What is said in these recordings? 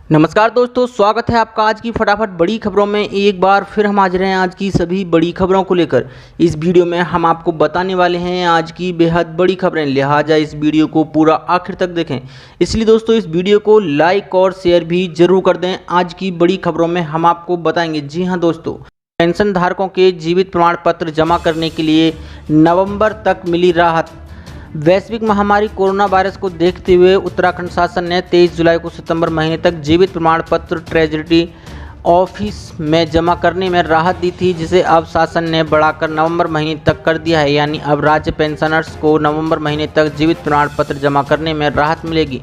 नमस्कार दोस्तों, स्वागत है आपका आज की फटाफट बड़ी खबरों में। एक बार फिर हम हाजिर हैं आज की सभी बड़ी खबरों को लेकर। इस वीडियो में हम आपको बताने वाले हैं आज की बेहद बड़ी खबरें, लिहाजा इस वीडियो को पूरा आखिर तक देखें। इसलिए दोस्तों इस वीडियो को लाइक और शेयर भी जरूर कर दें। आज की बड़ी खबरों में हम आपको बताएंगे, जी हाँ दोस्तों, पेंशन धारकों के जीवित प्रमाण पत्र जमा करने के लिए नवंबर तक मिली राहत। वैश्विक महामारी कोरोना वायरस को देखते हुए उत्तराखंड शासन ने 23 जुलाई को सितंबर महीने तक जीवित प्रमाण पत्र ट्रेजरी ऑफिस में जमा करने में राहत दी थी, जिसे अब शासन ने बढ़ाकर नवंबर महीने तक कर दिया है। यानी अब राज्य पेंशनर्स को नवंबर महीने तक जीवित प्रमाण पत्र जमा करने में राहत मिलेगी।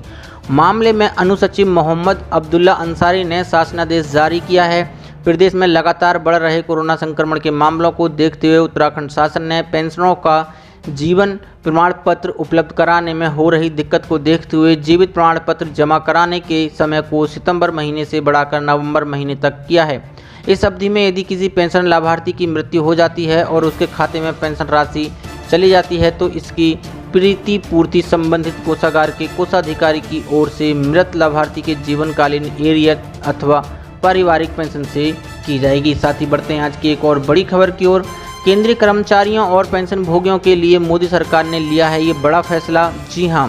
मामले में अनुसचिव मोहम्मद अब्दुल्ला अंसारी ने शासनादेश जारी किया है। प्रदेश में लगातार बढ़ रहे कोरोना संक्रमण के मामलों को देखते हुए उत्तराखंड शासन ने पेंशनरों का जीवन प्रमाण पत्र उपलब्ध कराने में हो रही दिक्कत को देखते हुए जीवित प्रमाण पत्र जमा कराने के समय को सितंबर महीने से बढ़ाकर नवंबर महीने तक किया है। इस अवधि में यदि किसी पेंशन लाभार्थी की मृत्यु हो जाती है और उसके खाते में पेंशन राशि चली जाती है तो इसकी प्रीति पूर्ति संबंधित कोषागार के कोषाधिकारी की ओर से मृत लाभार्थी के जीवनकालीन एरियर अथवा पारिवारिक पेंशन से की जाएगी। साथ ही बढ़ते हैं आज की एक और बड़ी खबर की ओर। केंद्रीय कर्मचारियों और पेंशन भोगियों के लिए मोदी सरकार ने लिया है ये बड़ा फैसला। जी हां,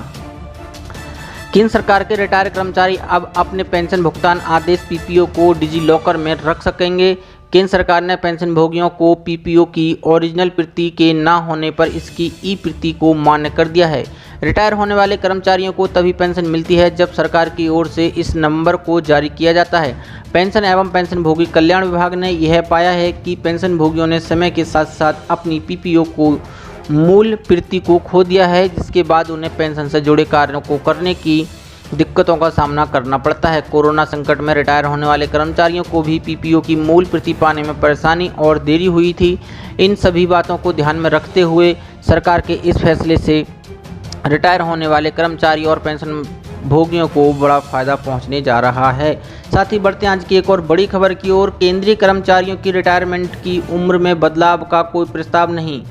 केंद्र सरकार के रिटायर कर्मचारी अब अपने पेंशन भुगतान आदेश पीपीओ को डिजी लॉकर में रख सकेंगे। केंद्र सरकार ने पेंशन भोगियों को पीपीओ की ओरिजिनल प्रति के न होने पर इसकी ई प्रति को मान्य कर दिया है। रिटायर होने वाले कर्मचारियों को तभी पेंशन मिलती है जब सरकार की ओर से इस नंबर को जारी किया जाता है। पेंशन एवं पेंशन भोगी कल्याण विभाग ने यह पाया है कि पेंशन भोगियों ने समय के साथ साथ अपनी पीपीओ को मूल प्रति को खो दिया है, जिसके बाद उन्हें पेंशन से जुड़े कार्यों को करने की दिक्कतों का सामना करना पड़ता है। कोरोना संकट में रिटायर होने वाले कर्मचारियों को भी पीपीओ की मूल प्रति पाने में परेशानी और देरी हुई थी। इन सभी बातों को ध्यान में रखते हुए सरकार के इस फैसले से रिटायर होने वाले कर्मचारी और पेंशन भोगियों को बड़ा फायदा पहुंचने जा रहा है। साथ ही बढ़ते हैं आज की एक और बड़ी खबर की ओर। केंद्रीय कर्मचारियों की रिटायरमेंट की उम्र में बदलाव का कोई प्रस्ताव नहीं,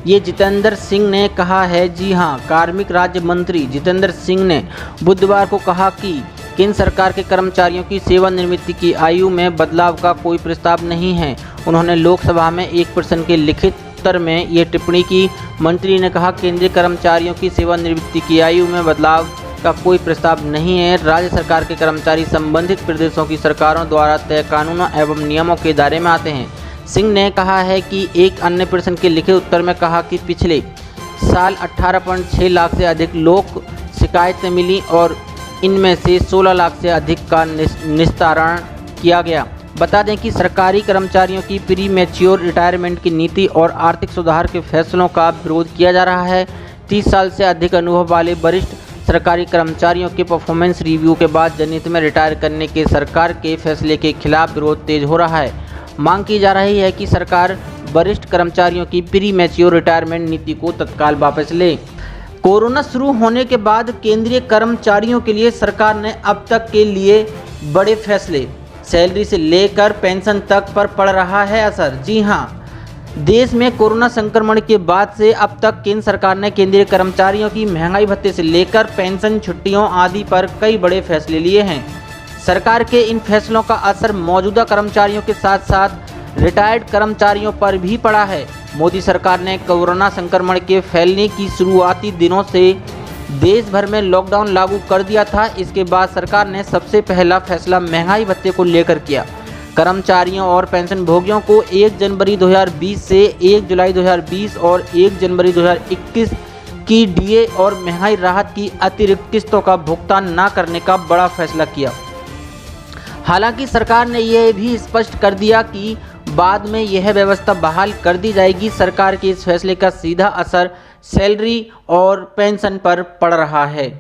ये जितेंद्र सिंह ने कहा है। जी हां, कार्मिक राज्य मंत्री जितेंद्र सिंह ने बुधवार को कहा कि केंद्र सरकार के कर्मचारियों की सेवानिवृत्ति की आयु में बदलाव का कोई प्रस्ताव नहीं है। उन्होंने लोकसभा में एक प्रश्न के लिखित उत्तर में ये टिप्पणी की। मंत्री ने कहा, केंद्रीय कर्मचारियों की सेवानिवृत्ति की आयु में बदलाव का कोई प्रस्ताव नहीं है। राज्य सरकार के कर्मचारी संबंधित प्रदेशों की सरकारों द्वारा तय कानूनों एवं नियमों के दायरे में आते हैं। सिंह ने कहा है कि एक अन्य प्रश्न के लिखित उत्तर में कहा कि पिछले साल 18.6 लाख से अधिक लोक शिकायतें मिली और इनमें से 16 लाख से अधिक का निस्तारण किया गया। बता दें कि सरकारी कर्मचारियों की प्री मैच्योर रिटायरमेंट की नीति और आर्थिक सुधार के फैसलों का विरोध किया जा रहा है। 30 साल से अधिक अनुभव वाले वरिष्ठ सरकारी कर्मचारियों के परफॉर्मेंस रिव्यू के बाद जनहित में रिटायर करने के सरकार के फैसले के खिलाफ विरोध तेज हो रहा है। मांग की जा रही है कि सरकार वरिष्ठ कर्मचारियों की प्री मैच्योर रिटायरमेंट नीति को तत्काल वापस ले। कोरोना शुरू होने के बाद केंद्रीय कर्मचारियों के लिए सरकार ने अब तक के लिए बड़े फैसले, सैलरी से लेकर पेंशन तक पर पड़ रहा है असर। जी हां, देश में कोरोना संक्रमण के बाद से अब तक केंद्र सरकार ने केंद्रीय कर्मचारियों की महंगाई भत्ते से लेकर पेंशन, छुट्टियों आदि पर कई बड़े फैसले लिए हैं। सरकार के इन फैसलों का असर मौजूदा कर्मचारियों के साथ साथ रिटायर्ड कर्मचारियों पर भी पड़ा है। मोदी सरकार ने कोरोना संक्रमण के फैलने की शुरुआती दिनों से देश भर में लॉकडाउन लागू कर दिया था। इसके बाद सरकार ने सबसे पहला फैसला महंगाई भत्ते को लेकर किया। कर्मचारियों और पेंशन भोगियों को 1 जनवरी 2020 से 1 जुलाई 2020 और 1 जनवरी 2021 की डीए और महंगाई राहत की अतिरिक्त किस्तों का भुगतान न करने का बड़ा फैसला किया। हालांकि सरकार ने यह भी स्पष्ट कर दिया कि बाद में यह व्यवस्था बहाल कर दी जाएगी। सरकार के इस फैसले का सीधा असर सैलरी और पेंशन पर पड़ रहा है।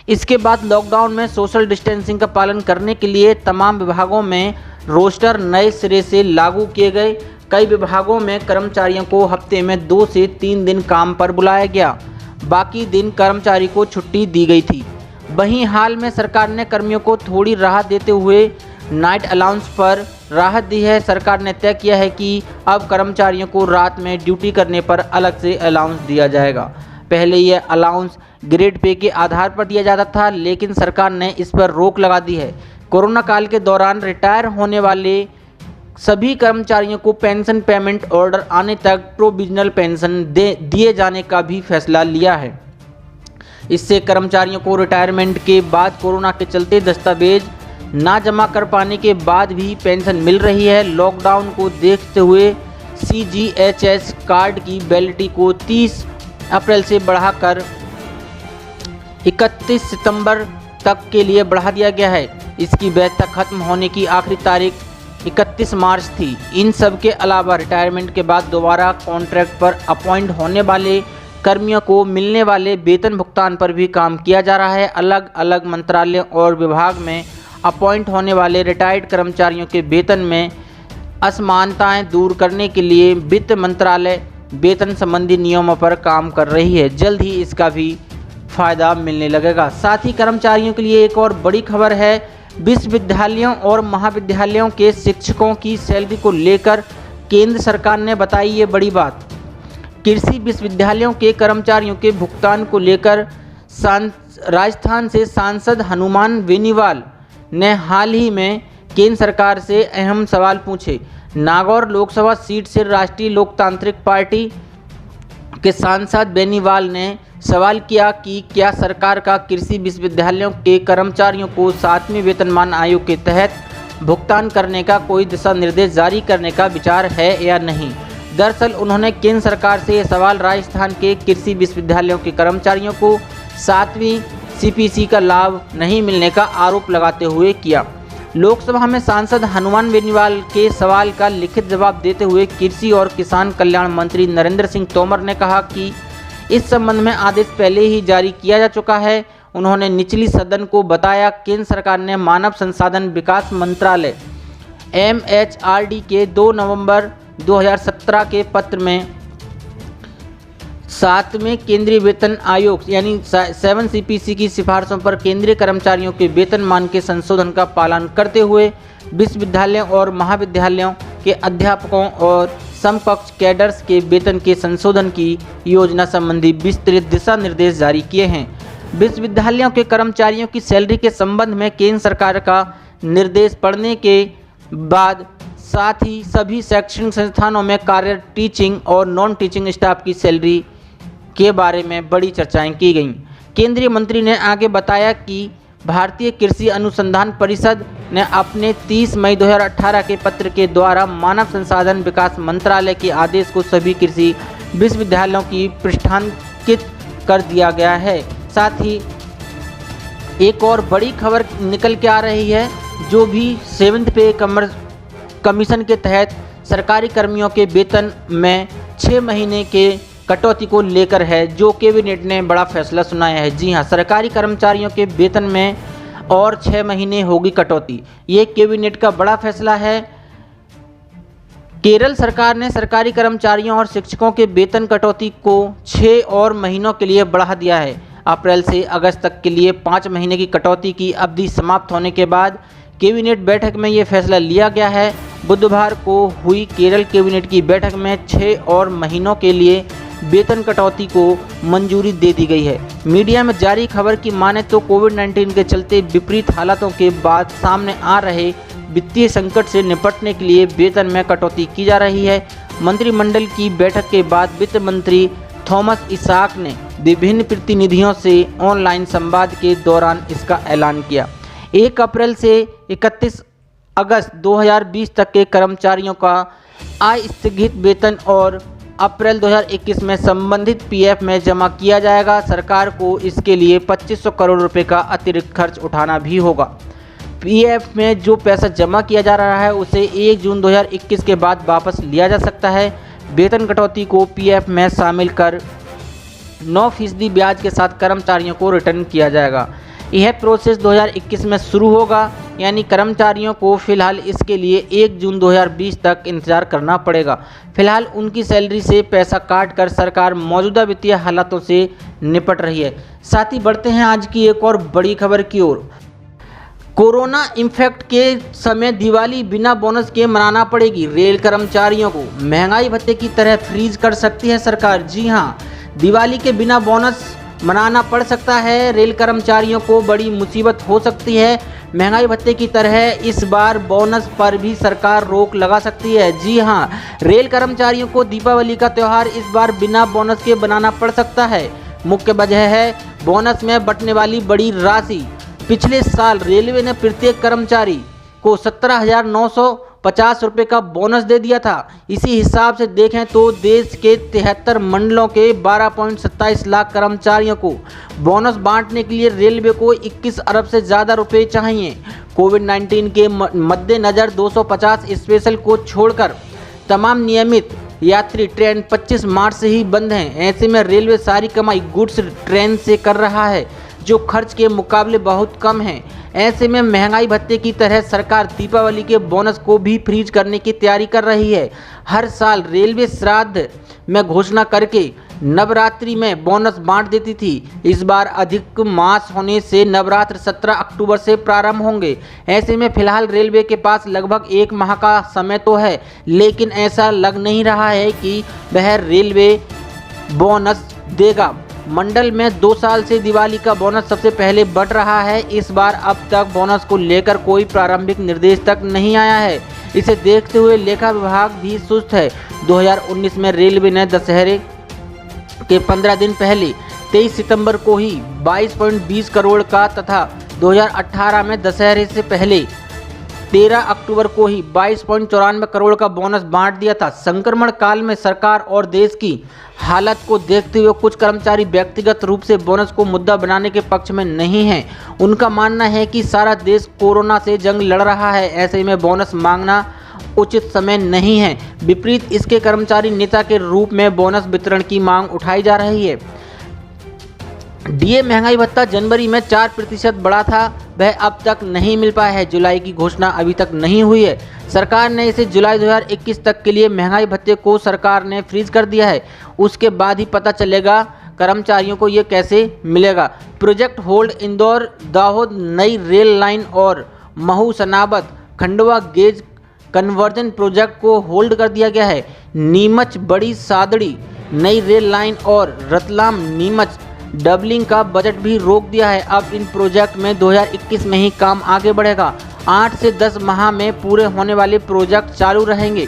इसके बाद लॉकडाउन में सोशल डिस्टेंसिंग का पालन करने के लिए तमाम विभागों में रोस्टर नए सिरे से लागू किए गए। कई विभागों में कर्मचारियों को हफ्ते में 2 से 3 दिन काम पर बुलाया गया, बाकी दिन कर्मचारी को छुट्टी दी गई थी। वहीं हाल में सरकार ने कर्मियों को थोड़ी राहत देते हुए नाइट अलाउंस पर राहत दी है। सरकार ने तय किया है कि अब कर्मचारियों को रात में ड्यूटी करने पर अलग से अलाउंस दिया जाएगा। पहले यह अलाउंस ग्रेड पे के आधार पर दिया जाता था, लेकिन सरकार ने इस पर रोक लगा दी है। कोरोना काल के दौरान रिटायर होने वाले सभी कर्मचारियों को पेंशन पेमेंट ऑर्डर आने तक प्रोविजनल पेंशन दिए जाने का भी फैसला लिया है। इससे कर्मचारियों को रिटायरमेंट के बाद कोरोना के चलते दस्तावेज ना जमा कर पाने के बाद भी पेंशन मिल रही है। लॉकडाउन को देखते हुए CGHS कार्ड की वैलिडिटी को 30 अप्रैल से बढ़ाकर 31 सितंबर तक के लिए बढ़ा दिया गया है। इसकी वैधता खत्म होने की आखिरी तारीख 31 मार्च थी। इन सब के अलावा रिटायरमेंट के बाद दोबारा कॉन्ट्रैक्ट पर अपॉइंट होने वाले कर्मियों को मिलने वाले वेतन भुगतान पर भी काम किया जा रहा है। अलग अलग मंत्रालयों और विभाग में अपॉइंट होने वाले रिटायर्ड कर्मचारियों के वेतन में असमानताएं दूर करने के लिए वित्त मंत्रालय वेतन संबंधी नियमों पर काम कर रही है। जल्द ही इसका भी फायदा मिलने लगेगा। साथ ही कर्मचारियों के लिए एक और बड़ी खबर है। विश्वविद्यालयों और महाविद्यालयों के शिक्षकों की सैलरी को लेकर केंद्र सरकार ने बताई ये बड़ी बात। कृषि विश्वविद्यालयों के कर्मचारियों के भुगतान को लेकर राजस्थान से सांसद हनुमान बेनीवाल ने हाल ही में केंद्र सरकार से अहम सवाल पूछे। नागौर लोकसभा सीट से राष्ट्रीय लोकतांत्रिक पार्टी के सांसद बेनीवाल ने सवाल किया कि क्या सरकार का कृषि विश्वविद्यालयों के कर्मचारियों को 7वें वेतनमान आयोग के तहत भुगतान करने का कोई दिशा निर्देश जारी करने का विचार है या नहीं। दरअसल उन्होंने केंद्र सरकार से यह सवाल राजस्थान के कृषि विश्वविद्यालयों के कर्मचारियों को 7वीं CPC का लाभ नहीं मिलने का आरोप लगाते हुए किया। लोकसभा में सांसद हनुमान बेनीवाल के सवाल का लिखित जवाब देते हुए कृषि और किसान कल्याण मंत्री नरेंद्र सिंह तोमर ने कहा कि इस संबंध में आदेश पहले ही जारी किया जा चुका है। उन्होंने निचली सदन को बताया केंद्र सरकार ने मानव संसाधन विकास मंत्रालय MHRD के 2 नवंबर 2017 के पत्र में 7वें केंद्रीय वेतन आयोग यानी 7 CPC की सिफारिशों पर केंद्रीय कर्मचारियों के वेतनमान के संशोधन का पालन करते हुए विश्वविद्यालयों और महाविद्यालयों के अध्यापकों और समकक्ष कैडर्स के वेतन के संशोधन की योजना संबंधी विस्तृत दिशा निर्देश जारी किए हैं। विश्वविद्यालयों के कर्मचारियों की सैलरी के संबंध में केंद्र सरकार का निर्देश पढ़ने के बाद साथ ही सभी शैक्षणिक संस्थानों में कार्यरत टीचिंग और नॉन टीचिंग स्टाफ की सैलरी के बारे में बड़ी चर्चाएं की गईं। केंद्रीय मंत्री ने आगे बताया कि भारतीय कृषि अनुसंधान परिषद ने अपने 30 मई 2018 के पत्र के द्वारा मानव संसाधन विकास मंत्रालय के आदेश को सभी कृषि विश्वविद्यालयों की पृष्ठांकित कर दिया गया है। साथ ही एक और बड़ी खबर निकल के आ रही है जो भी 7th पे कमीशन के तहत सरकारी कर्मियों के वेतन में 6 महीने के कटौती को लेकर है, जो कैबिनेट ने बड़ा फैसला सुनाया है। जी हां, सरकारी कर्मचारियों के वेतन में और 6 महीने होगी कटौती। ये कैबिनेट का बड़ा फैसला है। केरल सरकार ने सरकारी कर्मचारियों और शिक्षकों के वेतन कटौती को 6 और महीनों के लिए बढ़ा दिया है। अप्रैल से अगस्त तक के लिए 5 महीने की कटौती की अवधि समाप्त होने के बाद कैबिनेट बैठक में ये फैसला लिया गया है। बुधवार को हुई केरल कैबिनेट की बैठक में 6 और महीनों के लिए वेतन कटौती को मंजूरी दे दी गई है। मीडिया में जारी खबर की माने तो कोविड-19 के चलते विपरीत हालातों के बाद सामने आ रहे वित्तीय संकट से निपटने के लिए वेतन में कटौती की जा रही है। मंत्रिमंडल की बैठक के बाद वित्त मंत्री थॉमस इसाक ने विभिन्न प्रतिनिधियों से ऑनलाइन संवाद के दौरान इसका ऐलान किया। 1 अप्रैल से 31 अगस्त 2020 तक के कर्मचारियों का अस्थगित वेतन और अप्रैल 2021 में संबंधित PF में जमा किया जाएगा। सरकार को इसके लिए 2500 करोड़ रुपए का अतिरिक्त खर्च उठाना भी होगा। PF में जो पैसा जमा किया जा रहा है उसे 1 जून 2021 के बाद वापस लिया जा सकता है। वेतन कटौती को PF में शामिल कर 9% ब्याज के साथ कर्मचारियों को रिटर्न किया जाएगा। यह प्रोसेस 2021 में शुरू होगा, यानी कर्मचारियों को फिलहाल इसके लिए 1 जून 2020 तक इंतजार करना पड़ेगा। फिलहाल उनकी सैलरी से पैसा काट कर सरकार मौजूदा वित्तीय हालातों से निपट रही है। साथ ही बढ़ते हैं आज की एक और बड़ी खबर की ओर। कोरोना इम्पैक्ट के समय दिवाली बिना बोनस के मनाना पड़ेगी। रेल कर्मचारियों को महंगाई भत्ते की तरह फ्रीज कर सकती है सरकार। जी हाँ, दिवाली के बिना बोनस मनाना पड़ सकता है। रेल कर्मचारियों को बड़ी मुसीबत हो सकती है। महंगाई भत्ते की तरह इस बार बोनस पर भी सरकार रोक लगा सकती है। जी हां, रेल कर्मचारियों को दीपावली का त्यौहार इस बार बिना बोनस के बनाना पड़ सकता है। मुख्य वजह है बोनस में बंटने वाली बड़ी राशि। पिछले साल रेलवे ने प्रत्येक कर्मचारी को 17,950 रुपये का बोनस दे दिया था। इसी हिसाब से देखें तो देश के 73 मंडलों के 12.27 लाख कर्मचारियों को बोनस बांटने के लिए रेलवे को 21 अरब से ज़्यादा रुपये चाहिए। कोविड-19 के मद्देनज़र 250 स्पेशल को छोड़कर तमाम नियमित यात्री ट्रेन 25 मार्च से ही बंद हैं। ऐसे में रेलवे सारी कमाई गुड्स ट्रेन से कर रहा है, जो खर्च के मुकाबले बहुत कम है। ऐसे में महंगाई भत्ते की तरह सरकार दीपावली के बोनस को भी फ्रीज करने की तैयारी कर रही है। हर साल रेलवे श्राद्ध में घोषणा करके नवरात्रि में बोनस बांट देती थी। इस बार अधिक मास होने से नवरात्र 17 अक्टूबर से प्रारंभ होंगे। ऐसे में फिलहाल रेलवे के पास लगभग 1 माह का समय तो है, लेकिन ऐसा लग नहीं रहा है कि वह रेलवे बोनस देगा। मंडल में 2 साल से दिवाली का बोनस सबसे पहले बढ़ रहा है। इस बार अब तक बोनस को लेकर कोई प्रारंभिक निर्देश तक नहीं आया है। इसे देखते हुए लेखा विभाग भी सुस्त है। 2019 में रेलवे ने दशहरे के 15 दिन पहले 23 सितंबर को ही 22.20 करोड़ का तथा 2018 में दशहरे से पहले 13 अक्टूबर को ही 22.94 करोड़ का बोनस बांट दिया था। संक्रमण काल में सरकार और देश की हालत को देखते हुए कुछ कर्मचारी व्यक्तिगत रूप से बोनस को मुद्दा बनाने के पक्ष में नहीं हैं। उनका मानना है कि सारा देश कोरोना से जंग लड़ रहा है, ऐसे में बोनस मांगना उचित समय नहीं है। विपरीत इसके कर्मचारी नेता के रूप में बोनस वितरण की मांग उठाई जा रही है। डीए महंगाई भत्ता जनवरी में 4% बढ़ा था, वह अब तक नहीं मिल पाया है। जुलाई की घोषणा अभी तक नहीं हुई है। सरकार ने इसे जुलाई 2021 तक के लिए महंगाई भत्ते को सरकार ने फ्रीज कर दिया है। उसके बाद ही पता चलेगा कर्मचारियों को ये कैसे मिलेगा। प्रोजेक्ट होल्ड इंदौर दाहोद नई रेल लाइन और Mhow Sanawad Khandwa gauge conversion project को होल्ड कर दिया गया है। नीमच बड़ी सादड़ी नई रेल लाइन और रतलाम नीमच डबलिंग का बजट भी रोक दिया है। अब इन प्रोजेक्ट में 2021 में ही काम आगे बढ़ेगा। 8 से 10 माह में पूरे होने वाले प्रोजेक्ट चालू रहेंगे।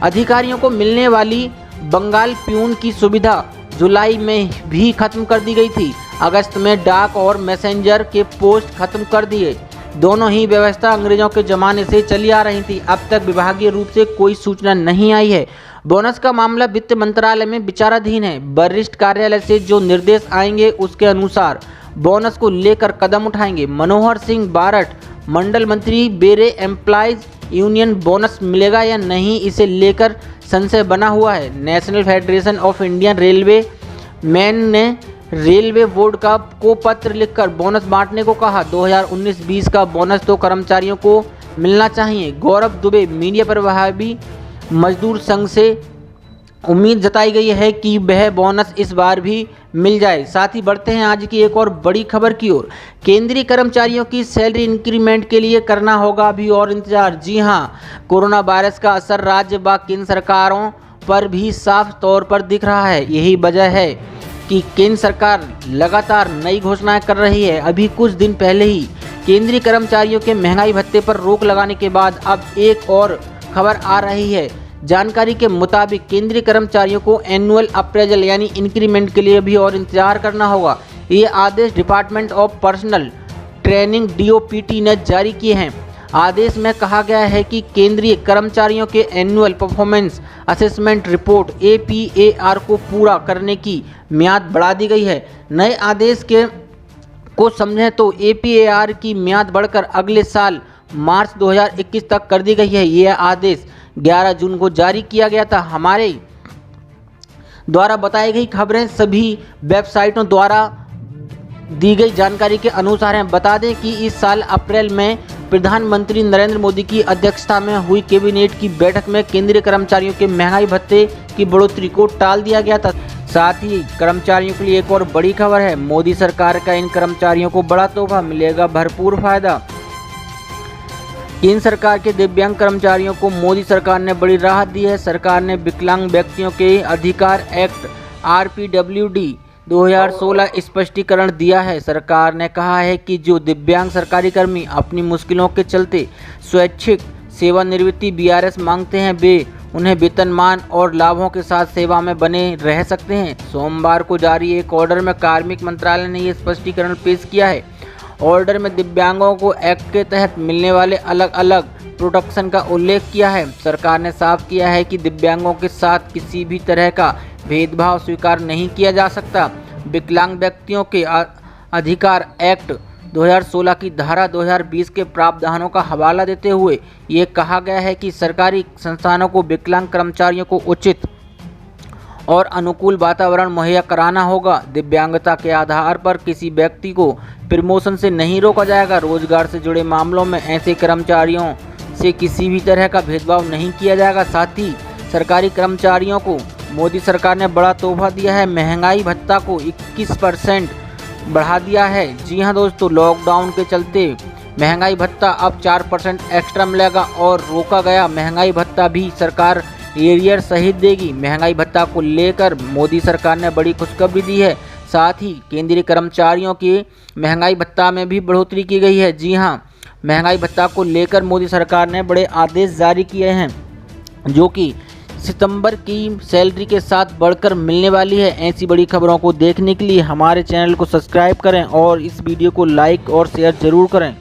अधिकारियों को मिलने वाली बंगाल प्यून की सुविधा जुलाई में भी खत्म कर दी गई थी। अगस्त में डाक और मैसेंजर के पोस्ट खत्म कर दिए। दोनों ही व्यवस्था अंग्रेजों के ज़माने से चली आ रही थी। अब तक विभागीय रूप से कोई सूचना नहीं आई है। बोनस का मामला वित्त मंत्रालय में विचाराधीन है। वरिष्ठ कार्यालय से जो निर्देश आएंगे उसके अनुसार बोनस को लेकर कदम उठाएंगे। मनोहर सिंह बारट मंडल मंत्री बेरे एम्प्लॉयज यूनियन बोनस मिलेगा या नहीं, इसे लेकर संशय बना हुआ है। National federation of Indian railway man ने रेलवे बोर्ड को पत्र लिखकर बोनस बांटने को कहा। 2019-20 का बोनस तो कर्मचारियों को मिलना चाहिए। गौरव दुबे मीडिया प्रभारी मजदूर संघ से उम्मीद जताई गई है कि वह बोनस इस बार भी मिल जाए। साथ ही बढ़ते हैं आज की एक और बड़ी खबर की ओर। केंद्रीय कर्मचारियों की सैलरी इंक्रीमेंट के लिए करना होगा अभी और इंतजार। जी हां, कोरोना वायरस का असर राज्य व केंद्र सरकारों पर भी साफ तौर पर दिख रहा है। यही वजह है कि केंद्र सरकार लगातार नई घोषणाएं कर रही है। अभी कुछ दिन पहले ही केंद्रीय कर्मचारियों के महंगाई भत्ते पर रोक लगाने के बाद अब एक और खबर आ रही है। जानकारी के मुताबिक केंद्रीय कर्मचारियों को एनुअल अप्रेजल यानी इंक्रीमेंट के लिए भी और इंतजार करना होगा। ये आदेश department of personnel training DOPT ने जारी किए हैं। आदेश में कहा गया है कि केंद्रीय कर्मचारियों के annual performance assessment report APAR को पूरा करने की म्याद बढ़ा दी गई है। नए आदेश को समझें तो APAR की म्याद बढ़कर अगले साल मार्च 2021 तक कर दी गई है। यह आदेश 11 जून को जारी किया गया था। हमारे द्वारा बताई गई खबरें सभी वेबसाइटों द्वारा दी गई जानकारी के अनुसार हैं। बता दें कि इस साल अप्रैल में प्रधानमंत्री नरेंद्र मोदी की अध्यक्षता में हुई कैबिनेट की बैठक में केंद्रीय कर्मचारियों के महंगाई भत्ते की बढ़ोतरी को टाल दिया गया था। साथ ही कर्मचारियों के लिए एक और बड़ी खबर है। मोदी सरकार का इन कर्मचारियों को बड़ा तोहफा, मिलेगा भरपूर फायदा। केंद्र सरकार के दिव्यांग कर्मचारियों को मोदी सरकार ने बड़ी राहत दी है। सरकार ने विकलांग व्यक्तियों के अधिकार एक्ट RPWD 2016 स्पष्टीकरण दिया है। सरकार ने कहा है कि जो दिव्यांग सरकारी कर्मी अपनी मुश्किलों के चलते स्वैच्छिक सेवानिवृत्ति बीआरएस मांगते हैं, वे उन्हें वेतनमान और लाभों के साथ सेवा में बने रह सकते हैं। सोमवार को जारी एक ऑर्डर में कार्मिक मंत्रालय ने ये स्पष्टीकरण पेश किया है। ऑर्डर में दिव्यांगों को एक्ट के तहत मिलने वाले अलग अलग प्रोटेक्शन का उल्लेख किया है। सरकार ने साफ किया है कि दिव्यांगों के साथ किसी भी तरह का भेदभाव स्वीकार नहीं किया जा सकता। विकलांग व्यक्तियों के अधिकार एक्ट 2016 की धारा 2020 के प्रावधानों का हवाला देते हुए ये कहा गया है कि सरकारी संस्थानों को विकलांग कर्मचारियों को उचित और अनुकूल वातावरण मुहैया कराना होगा। दिव्यांगता के आधार पर किसी व्यक्ति को प्रमोशन से नहीं रोका जाएगा। रोजगार से जुड़े मामलों में ऐसे कर्मचारियों से किसी भी तरह का भेदभाव नहीं किया जाएगा। साथ ही सरकारी कर्मचारियों को मोदी सरकार ने बड़ा तोहफा दिया है। महंगाई भत्ता को 21% बढ़ा दिया है। जी हां दोस्तों, लॉकडाउन के चलते महंगाई भत्ता अब 4% एक्स्ट्रा मिलेगा और रोका गया महंगाई भत्ता भी सरकार एरियर सहित देगी। महंगाई भत्ता को लेकर मोदी सरकार ने बड़ी खुशखबरी दी है। साथ ही केंद्रीय कर्मचारियों के महंगाई भत्ता में भी बढ़ोतरी की गई है। जी हां, महंगाई भत्ता को लेकर मोदी सरकार ने बड़े आदेश जारी किए हैं, जो कि सितंबर की सैलरी के साथ बढ़कर मिलने वाली है। ऐसी बड़ी खबरों को देखने के लिए हमारे चैनल को सब्सक्राइब करें और इस वीडियो को लाइक और शेयर जरूर करें।